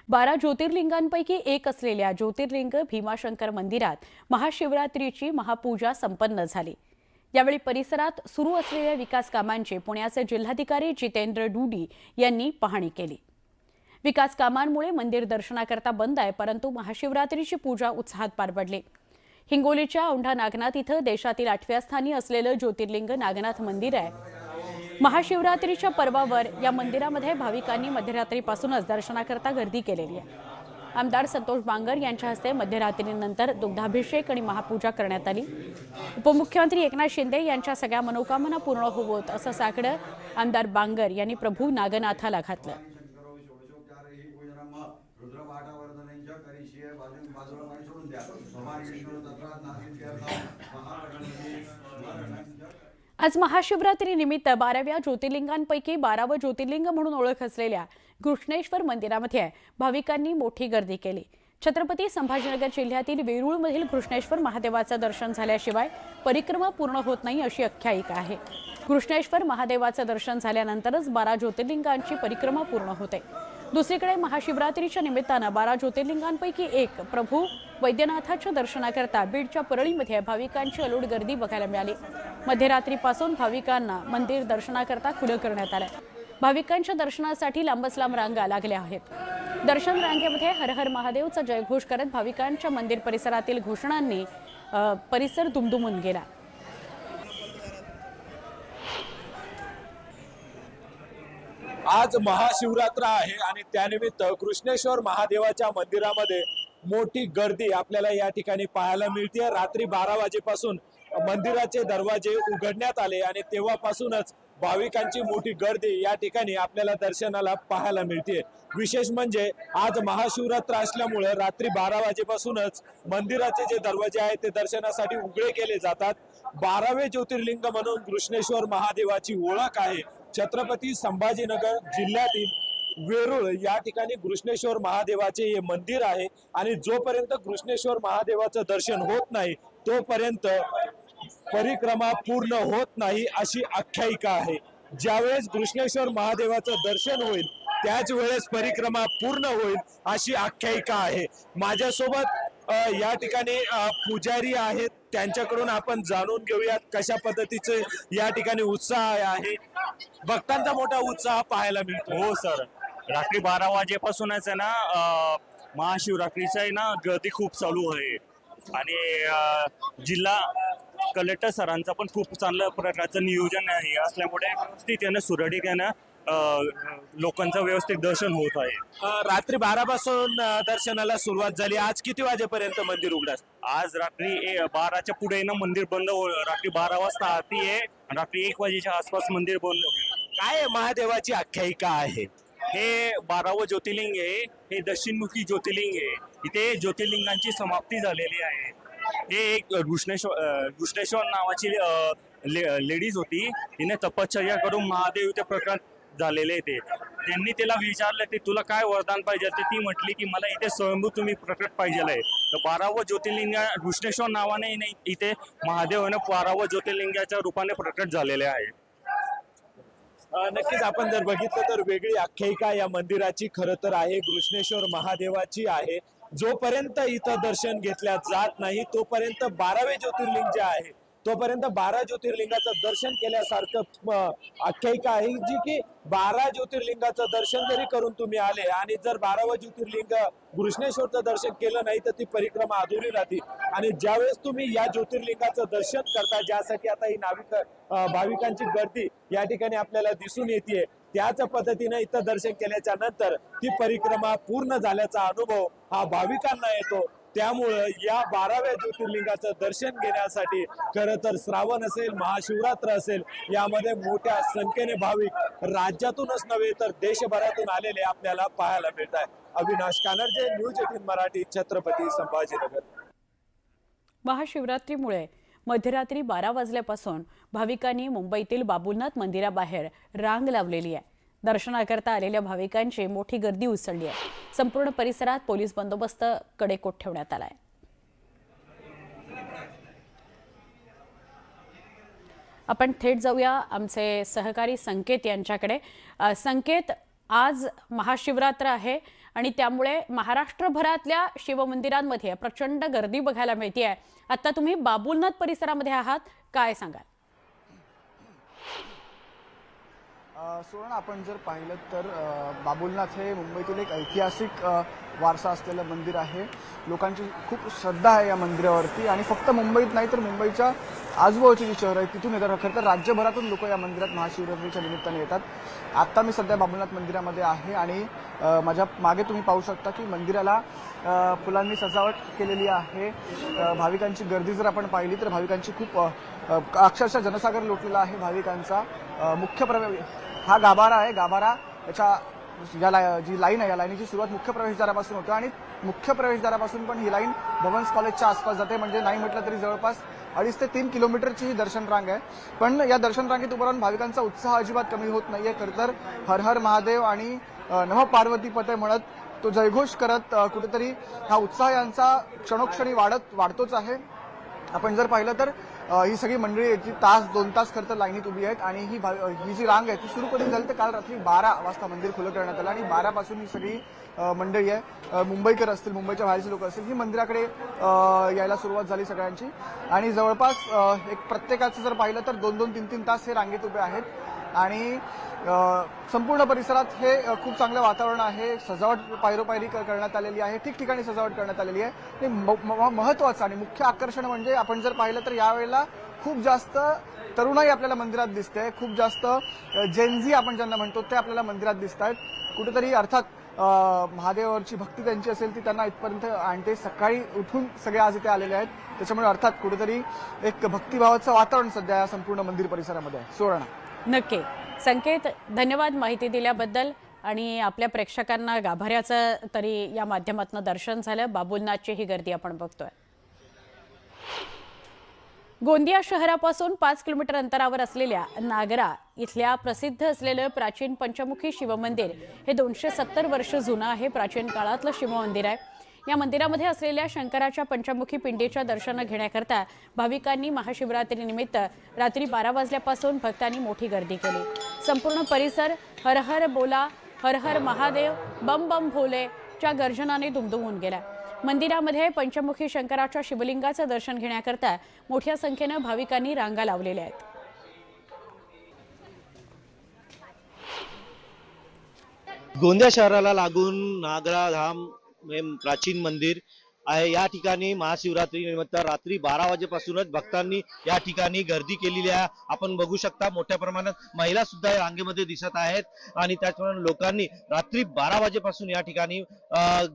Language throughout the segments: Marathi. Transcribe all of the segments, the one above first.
12 ज्योतिर्लिंगांपैकी एक असलेल्या ज्योतिर्लिंग भीमाशंकर मंदिरात महाशिवरात्रीची महापूजा संपन्न झाली। यावेळी परिसरात सुरू असलेल्या विकास कामांची पुण्याचे जिल्हाधिकारी जितेंद्र डुडी यांनी पाहणी केली। विकास कामांमुळे मंदिर दर्शनाकरता बंद आहे, परंतु महाशिवरात्रीची पूजा उत्साहात पार पडली। हिंगोलीच्या औंढा नागनाथ इथं देशातील 8व्या स्थानी असलेलं ज्योतिर्लिंग नागनाथ मंदिर आहे। महाशिवरात्रीच्या पर्वावर या मंदिरामध्ये भाविकांनी मध्यरात्रीपासूनच दर्शनाकरता गर्दी केलेली आहे। आमदार संतोष बांगर यांच्या हस्ते मध्यरात्रीनंतर दुग्धाभिषेक आणि महापूजा करण्यात आली। उपमुख्यमंत्री एकनाथ शिंदे यांच्या सगळ्या मनोकामना पूर्ण होवोत असं साकडं आमदार बांगर यांनी प्रभू नागनाथाला घातलं। आज महाशिवरात्री निमित्त 12व्या ज्योतिर्लिंगांपैकी 12वं ज्योतिर्लिंग म्हणून ओळख असलेल्या घृष्णेश्वर मंदिरामध्ये भाविकांनी मोठी गर्दी केली। छत्रपती संभाजीनगर जिल्ह्यातील वेरूळमधील घृष्णेश्वर महादेवाचं दर्शन झाल्याशिवाय परिक्रमा पूर्ण होत नाही अशी आख्यायिका आहे। घृष्णेश्वर महादेवाचं दर्शन झाल्यानंतरच 12 ज्योतिर्लिंगांची परिक्रमा पूर्ण होते। दुसरीकडे महाशिवरात्रीच्या निमित्तानं 12 ज्योतिर्लिंगांपैकी एक प्रभू वैद्यनाथाच्या दर्शनाकरता बीडच्या परळीमध्ये भाविकांची अलोट गर्दी बघायला मिळाली। मध्यरात्रीपासून भाविकांना मंदिर दर्शनाकरता खुलं करण्यात आलं। भाविकांच्या दर्शनासाठी लांबच लांब रांगा लागल्या आहेत। दर्शन रांगेमध्ये हर हर महादेवचा जयघोष करत भाविकांच्या मंदिर परिसरातील घोषणांनी परिसर दुमदुमून गेला। आज महाशिवरात्र आहे आणि त्यानिमित्त कृष्णेश्वर महादेवाच्या मंदिरामध्ये मोठी गर्दी आपल्याला या ठिकाणी पाहायला मिळते। रात्री 12 वाजेपासून मंदिराचे दरवाजे उघडण्यात आले आणि तेव्हापासूनच भाविकांची मोठी गर्दी या ठिकाणी आपल्याला दर्शनाला पाहायला मिळते। विशेष म्हणजे आज महाशिवरात्र असल्यामुळे रात्री 12 वाजेपासूनच मंदिराचे जे दरवाजे आहेत ते दर्शनासाठी उघडे केले जातात। 12वे ज्योतिर्लिंग म्हणून घृष्णेश्वर महादेवाची ओळख आहे। छत्रपती संभाजीनगर जिल्ह्यातील वेरूळ या ठिकाणी घृष्णेश्वर महादेवाचे हे मंदिर आहे आणि जोपर्यंत घृष्णेश्वर महादेवाचं दर्शन होत नाही तोपर्यंत परिक्रमा पूर्ण होत नाही अशी आख्यायिका आहे। ज्यावेळेस घृष्णेश्वर महादेवाचं दर्शन होईल त्याच वेळेस परिक्रमा पूर्ण होईल अशी आख्यायिका आहे। माझ्यासोबत या ठिकाणी पुजारी आहेत, त्यांच्याकडून आपण जाणून घेऊयात कशा पद्धतीचे या ठिकाणी उत्साह आहे। भक्तांचा मोठा उत्साह पाहायला मिळतो। हो सर, रात्री 12 वाजेपासूनच आहे ना महाशिवरात्रीचं आहे ना गर्दी खूप चालू आहे आणि जिल्हा कलेक्टर सरांचं पण खूप चांगलं प्रकारचं नियोजन आहे असल्यामुळे व्यवस्थित सुरळीत लोकांचं व्यवस्थित दर्शन होत आहे। रात्री 12 पासून दर्शनाला सुरुवात झाली। आज किती वाजेपर्यंत मंदिर उघडा? आज रात्री 12च्या पुढे ना मंदिर बंद होईल। रात्री 12 वाजता आरती आहे, रात्री 1 वाजेच्या आसपास मंदिर बंद होईल। काय महादेवाची आख्यायिका आहे? हे 12वं ज्योतिर्लिंग आहे, हे दक्षिणमुखी ज्योतिर्लिंग आहे। इथे ज्योतिर्लिंगांची समाप्ती झालेली आहे। हे एक घृष्णेश्वर नावाची लेडीज होती, तिने तपश्चर्या करून महादेव इथे प्रकट झालेले ते। त्यांनी तिला विचारलं की तुला काय वरदान पाहिजे, तर ती म्हटली की मला इथे स्वयंभू तुम्ही प्रकट पाहिजे आहे। तर 12वं ज्योतिर्लिंग घृष्णेश्वर नावाने इथे महादेव 12वं ज्योतिर्लिंगाच्या रूपाने प्रकट झालेले आहे। नक्कीच आपण जर बघितलं तर वेगळी आख्यायिका या मंदिराची खरं तर आहे, घृष्णेश्वर महादेवाची आहे। जोपर्यंत इथं दर्शन घेतल्या जात नाही तोपर्यंत 12वे ज्योतिर्लिंग जे आहे तोपर्यंत 12 ज्योतिर्लिंगाचं दर्शन केल्यासारखं आख्यायिका आहे, जी की 12 ज्योतिर्लिंगाचं दर्शन जरी करून तुम्ही आले आणि जर 12वं ज्योतिर्लिंग घृष्णेश्वरचं दर्शन केलं नाही तर ती परिक्रमा अधुरी राहते। आणि ज्यावेळेस तुम्ही या ज्योतिर्लिंगाचं दर्शन करता, ज्यासाठी आता ही भाविकांची गर्दी या ठिकाणी आपल्याला दिसून येते, त्याच पद्धतीने इथं दर्शन केल्याच्या नंतर ती परिक्रमा पूर्ण झाल्याचा अनुभव हा भाविकांना येतो। त्यामुळे या 12व्या ज्योतिर्लिंगाचं दर्शन घेण्यासाठी खरं तर श्रावण असेल, महाशिवरात्र असेल, यामध्ये मोठ्या संख्येने भाविक राज्यातूनच नव्हे तर देशभरातून आलेले आपल्याला पाहायला मिळत आहे। अविनाश कानडे, न्यूज 18 मराठी, छत्रपती संभाजीनगर। महाशिवरात्रीमुळे मध्यरात्री 12 वाजल्यापासून भाविकांनी मुंबईतील बाबुलनाथ मंदिराबाहेर रांग लावलेली आहे। दर्शनाकरता आलेल्या भाविकांची मोठी गर्दी उसळली आहे। संपूर्ण परिसरात पोलीस बंदोबस्त कडेकोट ठेवण्यात आला आहे। आपण थेट जाऊया आमचे सहकारी संकेत यांच्याकडे। संकेत, आज महाशिवरात्र आहे आणि त्यामुळे महाराष्ट्रभरातल्या शिवमंदिरांमध्ये प्रचंड गर्दी बघायला मिळते आहे। आता तुम्ही बाबुलनाथ परिसरामध्ये आहात, काय सांगाल? सुवर्ण, आपण जर पाहिलं तर बाबुलनाथ हे मुंबईतील एक ऐतिहासिक वारसा असलेलं मंदिर आहे। लोकांची खूप श्रद्धा आहे या मंदिरावरती आणि फक्त मुंबईत नाही तर मुंबईच्या आजूबाजूची जी शहरं आहेत तिथून येतात। खरं तर राज्यभरातून लोक या मंदिरात महाशिवरात्रीच्या निमित्ताने येतात। आत्ता मी सध्या बाबुलनाथ मंदिरामध्ये आहे आणि माझ्या मागे तुम्ही पाहू शकता की मंदिराला फुलांनी सजावट केलेली आहे। भाविकांची गर्दी जर आपण पाहिली तर भाविकांची खूप अक्षरशः जनसागर लोटलेला आहे भाविकांचा। मुख्य प्रवेश हा गाभारा आहे। गाभारा याच्या जी लाईन आहे या लाईनीची सुरुवात मुख्य प्रवेशद्वारापासून होते आणि मुख्य प्रवेशद्वारापासून पण ही लाईन भवन्स कॉलेजच्या आसपास जाते। म्हणजे नाही म्हटलं तरी जवळपास 2.5 ते 3 किलोमीटरची ही दर्शन रांग आहे। पण या दर्शन रांगेत उभं राहून भाविकांचा उत्साह अजिबात कमी होत नाहीये। खरं तर हर हर महादेव आणि नमः पार्वती पते म्हणत तो जयघोष करत कुठेतरी हा उत्साह यांचा क्षणोक्षणी वाढतोच आहे। आपण जर पाहिलं तर ही सगळी मंडळी याची तास 2 तास खरं तर लाईनीत उभी आहेत आणि ही जी रांग आहे ती सुरू कधी झाली तर काल रात्री 12 वाजता मंदिर खुलं करण्यात आलं आणि 12 पासून ही सगळी मंडळी आहे, मुंबईकर असतील, मुंबईच्या बाहेरचे लोक असतील, ही मंदिराकडे यायला सुरुवात झाली सगळ्यांची आणि जवळपास एक प्रत्येकाचं जर पाहिलं तर 2-2, 3-3 तास हे रांगेत उभे आहेत आणि संपूर्ण परिसरात हे खूप चांगलं वातावरण आहे। सजावट पायरोपायरी करण्यात आलेली आहे, ठिकठिकाणी सजावट करण्यात आलेली आहे। महत्त्वाचं आणि मुख्य आकर्षण म्हणजे आपण जर पाहिलं तर यावेळेला खूप जास्त तरुणाई आपल्याला मंदिरात दिसते, खूप जास्त जेनझी आपण ज्यांना म्हणतो ते आपल्याला मंदिरात दिसत आहेत। कुठेतरी अर्थात महादेवावरची भक्ती त्यांची असेल ती त्यांना इथपर्यंत आणते। सकाळी उठून सगळे आज इथे आलेले आहेत, त्याच्यामुळे अर्थात कुठेतरी एक भक्तिभावाचं वातावरण सध्या या संपूर्ण मंदिर परिसरामध्ये आहे। सुवर्ण, नक्की संकेत, धन्यवाद माहिती दिल्याबद्दल आणि आपल्या प्रेक्षकांना गाभाऱ्याचं तरी या माध्यमातून दर्शन झालं। बाबुलनाथची ही गर्दी आपण बघतोय। गोंदिया शहरापासून 5 किलोमीटर अंतरावर असलेल्या नागरा इथल्या प्रसिद्ध असलेलं प्राचीन पंचमुखी शिवमंदिर हे 270 वर्ष जुनं आहे। प्राचीन काळातलं शिवमंदिर आहे। या मंदिरामध्ये असलेल्या शंकराच्या पंचमुखी पिंडीच्या दर्शन घेण्याकरता भाविकांनी महाशिवरात्रीनिमित्त रात्री 12 वाजल्यापासून भक्तांनी मोठी गर्दी केली। संपूर्ण परिसर हर हर बोला, हर हर महादेव, बम बम भोले च्या गर्जनाने दुमदुमून गेला। मंदिरामध्ये पंचमुखी शंकराच्या शिवलिंगाचं दर्शन घेण्याकरता मोठ्या संख्येनं भाविकांनी रांगा लावलेल्या आहेत। गोंदिया शहराला लागून नागरा धाम हे प्राचीन मंदिर आहे। या ठिकाणी महाशिवरात्री निमित्त रात्री 12 वाजेपासूनच भक्तांनी या ठिकाणी गर्दी केलेली आहे। आपण बघू शकता मोठ्या प्रमाणात महिला सुद्धा या रांगेमध्ये दिसत आहेत आणि त्याचप्रमाणे लोकांनी रात्री 12 वाजेपासून या ठिकाणी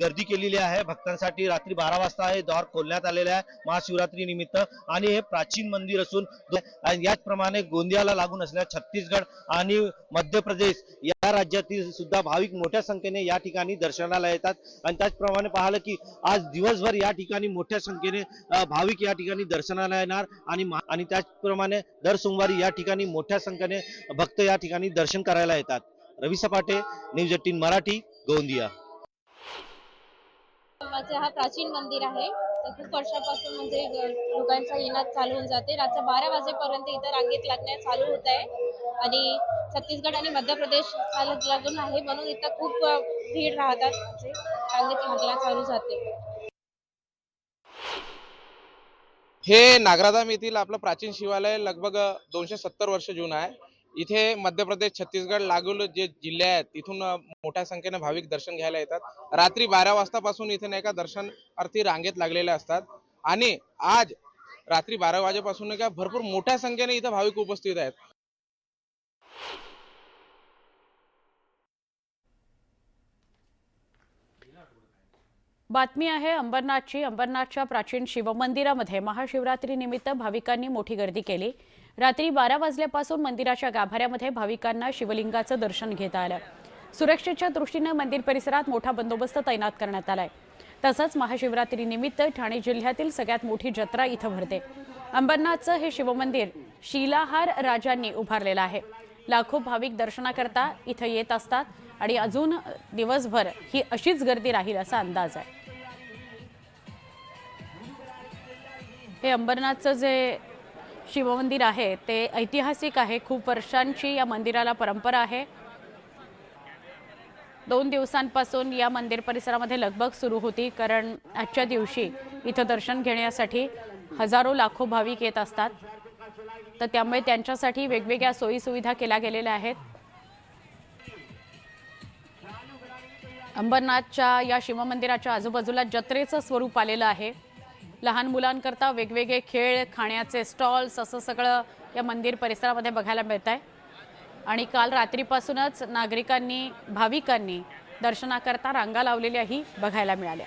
गर्दी केलेली आहे। भक्तांसाठी रात्री 12 वाजता हे द्वार खोलण्यात आलेले आहे महाशिवरात्री निमित्त आणि हे प्राचीन मंदिर असून याचप्रमाणे गोंदियाला लागून असलेल्या छत्तीसगड आणि मध्य प्रदेश या राज्यातील सुद्धा भाविक मोठ्या संख्येने या ठिकाणी दर्शनाला येतात आणि त्याचप्रमाणे पाहिलं की आज दिवसभर या ठिकाणी मोठ्या संख्येने भाविक या ठिकाणी दर्शनाला येणार आणि त्याचप्रमाणे दर सोमवारी या ठिकाणी मोठ्या संख्येने भक्त या ठिकाणी दर्शन करायला येतात। रवी सपाटे, न्यूज 18 मराठी, गोंदिया। हा प्राचीन मंदिर आहे। खूप वर्षापासून म्हणजे लोकांचा येणं चालू होऊन जाते। रात्री 12 वाजेपर्यंत इथं रांगेत लागण्यास चालू होत आहे आणि छत्तीसगड आणि मध्य प्रदेश लागून आहे म्हणून इथं खूप भीड राहतात, रांगेत लागण्यास चालू जाते। हे नागराधाम येथील आपलं प्राचीन शिवालय लगभग 270 वर्ष जुनं आहे। इथे मध्य प्रदेश, छत्तीसगड लागून जे जिल्हे आहेत तिथून मोठ्या संख्येने भाविक दर्शन घ्यायला येतात। रात्री 12 वाजतापासून इथे नाही का दर्शनार्थी रांगेत लागलेले असतात आणि आज रात्री 12 वाजेपासून नाही का भरपूर मोठ्या संख्येने इथे भाविक उपस्थित आहेत। बातमी आहे अंबरनाथची। अंबरनाथच्या प्राचीन शिवमंदिरामध्ये महाशिवरात्री निमित्त भाविकांनी मोठी गर्दी केली। रात्री 12 वाजल्यापासून मंदिराच्या गाभाऱ्यामध्ये भाविकांना शिवलिंगाचं दर्शन घेता आलं। सुरक्षेच्या दृष्टीने मंदिर परिसरात मोठा बंदोबस्त तैनात करण्यात आलाय। तसंच महाशिवरात्री निमित्त ठाणे जिल्ह्यातील सगळ्यात मोठी जत्रा इथं भरते। अंबरनाथचं हे शिवमंदिर शिलाहार राजांनी उभारलेलं आहे। लाखो भाविक दर्शनाकरता इथं येत असतात आणि अजून दिवसभर ही अशीच गर्दी राहील असा अंदाज आहे। हे अंबरनाथचं जे शिवमंदिर आहे ते ऐतिहासिक आहे। खूप वर्षांची या मंदिराला परंपरा आहे। 2 दिवसांपासून या मंदिर परिसरामध्ये लगबग सुरू होती, कारण आजच्या दिवशी इथं दर्शन घेण्यासाठी हजारो लाखो भाविक येत असतात. तर त्यामुळे त्यांच्यासाठी वेगवेगळ्या सोयीसुविधा केल्या गेलेल्या आहेत. अंबरनाथच्या या शिवमंदिराच्या आजूबाजूला जत्रेचं स्वरूप आलेलं आहे. लहान मुलांकरता वेगवेगळे खेळ, खाण्याचे स्टॉल्स असं सगळं या मंदिर परिसरामध्ये बघायला मिळत आहे. आणि काल रात्रीपासूनच नागरिकांनी, भाविकांनी दर्शनाकरता रांगा लावलेल्याही बघायला मिळाल्या.